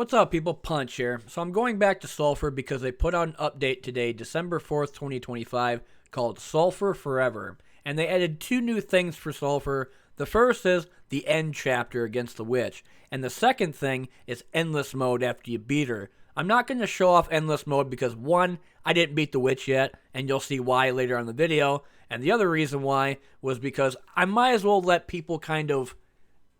What's up, people? Punch here. So I'm going back to Sulfur because they put out an update today, December 4th, 2025, called Sulfur Forever. And they added two new things for Sulfur. The first is the end chapter against the witch. And the second thing is endless mode after you beat her. I'm not going to show off endless mode because, one, I didn't beat the witch yet, and you'll see why later on in the video. And the other reason why was because I might as well let people kind of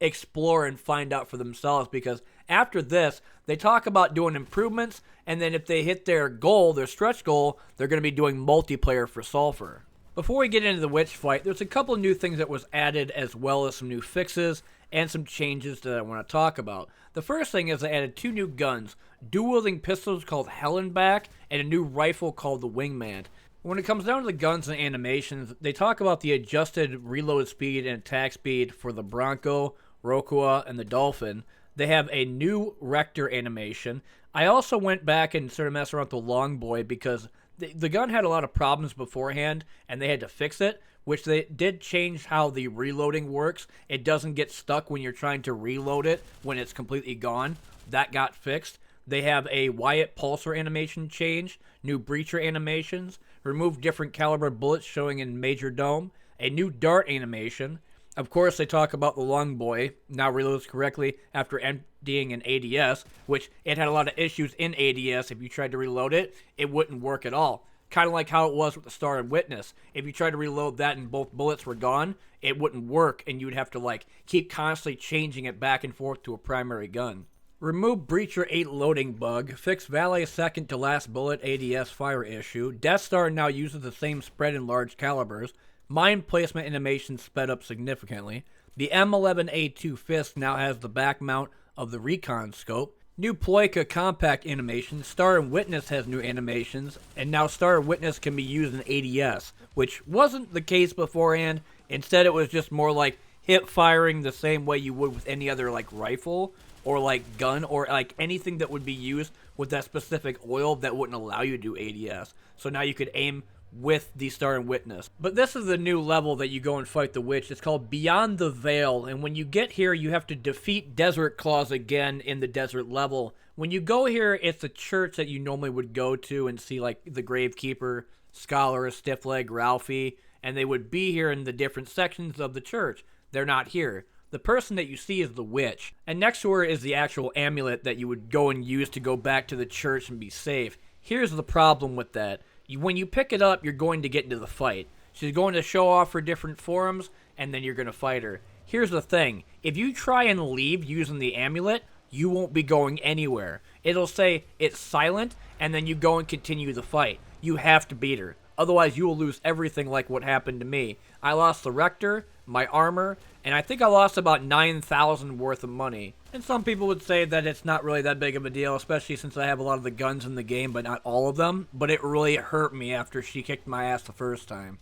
explore and find out for themselves, because after this they talk about doing improvements, and then if they hit their goal, their stretch goal, they're going to be doing multiplayer for Sulfur. Before we get into the witch fight, there's a couple of new things that was added, as well as some new fixes and some changes that I want to talk about. The first thing is they added two new guns, dual-wielding pistols called Hellenback and a new rifle called the Wingman. When it comes down to the guns and animations, they talk about the adjusted reload speed and attack speed for the Bronco, Rokua, and the Dolphin. They have a new Rector animation. I also went back and sort of messed around with the Longboy because the gun had a lot of problems beforehand, and they had to fix it, which they did change how the reloading works. It doesn't get stuck when you're trying to reload it when it's completely gone. That got fixed. They have a Wyatt Pulsar animation change, new Breacher animations, remove different caliber bullets showing in Major Dome, a new dart animation. Of course, they talk about the Longboy now reloads correctly after emptying an ADS, which it had a lot of issues in ADS. If you tried to reload it, it wouldn't work at all. Kind of like how it was with the Star and Witness. If you tried to reload that and both bullets were gone, it wouldn't work, and you would have to keep constantly changing it back and forth to a primary gun. Remove Breacher 8 loading bug, fix Valet second to last bullet ADS fire issue, Death Star now uses the same spread in large calibers, mine placement animation sped up significantly, the M11A2 Fist now has the back mount of the Recon scope, new Ploika compact animation, Star and Witness has new animations, and now Star and Witness can be used in ADS, which wasn't the case beforehand. Instead, it was just more like hip firing the same way you would with any other rifle or gun or anything that would be used with that specific oil that wouldn't allow you to do ADS. So now you could aim with the Star and Witness. But this is the new level that you go and fight the witch. It's called Beyond the Veil, and when you get here, you have to defeat Desert Claws again in the desert level. When you go here, it's a church that you normally would go to and see the Gravekeeper, Scholar, Stiffleg, Ralphie, and they would be here in the different sections of the church. They're not here. The person that you see is the witch, and next to her is the actual amulet that you would go and use to go back to the church and be safe. Here's the problem with that. When you pick it up, you're going to get into the fight. She's going to show off her different forms, and then you're going to fight her. Here's the thing. If you try and leave using the amulet, you won't be going anywhere. It'll say it's silent, and then you go and continue the fight. You have to beat her. Otherwise, you will lose everything like what happened to me. I lost the Rector, my armor, and I think I lost about 9,000 worth of money. And some people would say that it's not really that big of a deal, especially since I have a lot of the guns in the game, but not all of them. But it really hurt me after she kicked my ass the first time.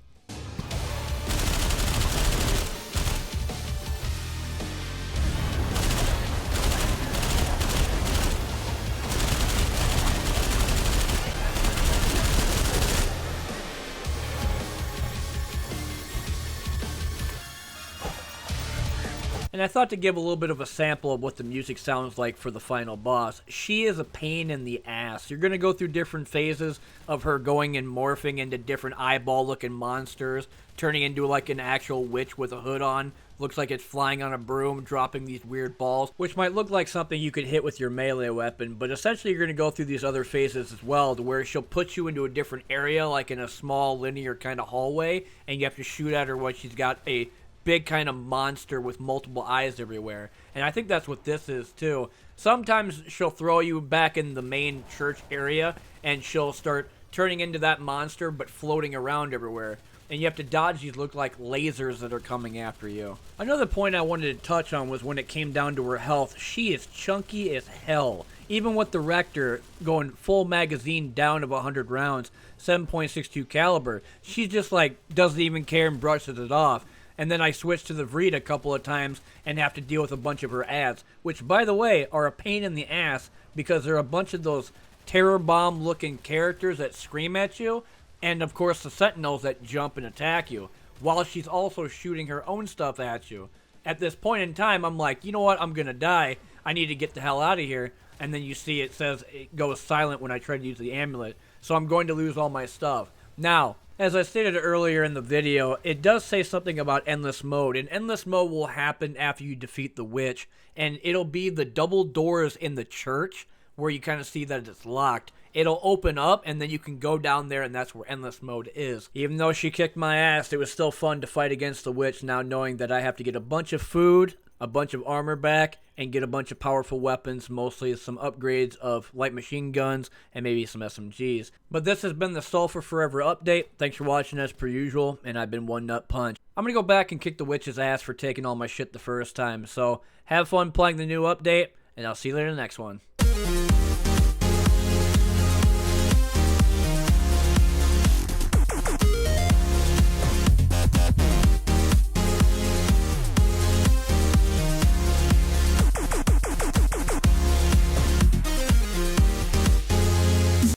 And I thought to give a little bit of a sample of what the music sounds like for the final boss. She is a pain in the ass. You're going to go through different phases of her going and morphing into different eyeball-looking monsters, turning into an actual witch with a hood on. Looks like it's flying on a broom, dropping these weird balls, which might look like something you could hit with your melee weapon, but essentially you're going to go through these other phases as well, to where she'll put you into a different area, like in a small linear kind of hallway, and you have to shoot at her when she's got a big kind of monster with multiple eyes everywhere. And I think that's what this is too. Sometimes she'll throw you back in the main church area and she'll start turning into that monster but floating around everywhere. And you have to dodge these look like lasers that are coming after you. Another point I wanted to touch on was when it came down to her health. She is chunky as hell. Even with the Rector going full magazine down of 100 rounds, 7.62 caliber, she just doesn't even care and brushes it off. And then I switch to the Vreed a couple of times and have to deal with a bunch of her ads, which, by the way, are a pain in the ass because they're a bunch of those terror bomb looking characters that scream at you, and of course the Sentinels that jump and attack you, while she's also shooting her own stuff at you. At this point in time, I'm like, you know what, I'm gonna die. I need to get the hell out of here. And then you see it says it goes silent when I try to use the amulet. So I'm going to lose all my stuff. Now, as I stated earlier in the video, it does say something about endless mode. And endless mode will happen after you defeat the witch. And it'll be the double doors in the church where you kind of see that it's locked. It'll open up, and then you can go down there, and that's where endless mode is. Even though she kicked my ass, it was still fun to fight against the witch, now knowing that I have to get a bunch of food, a bunch of armor back, and get a bunch of powerful weapons, mostly some upgrades of light machine guns, and maybe some SMGs. But this has been the Sulfur Forever update. Thanks for watching as per usual, and I've been One Nut Punch. I'm going to go back and kick the witch's ass for taking all my shit the first time, so have fun playing the new update, and I'll see you later in the next one.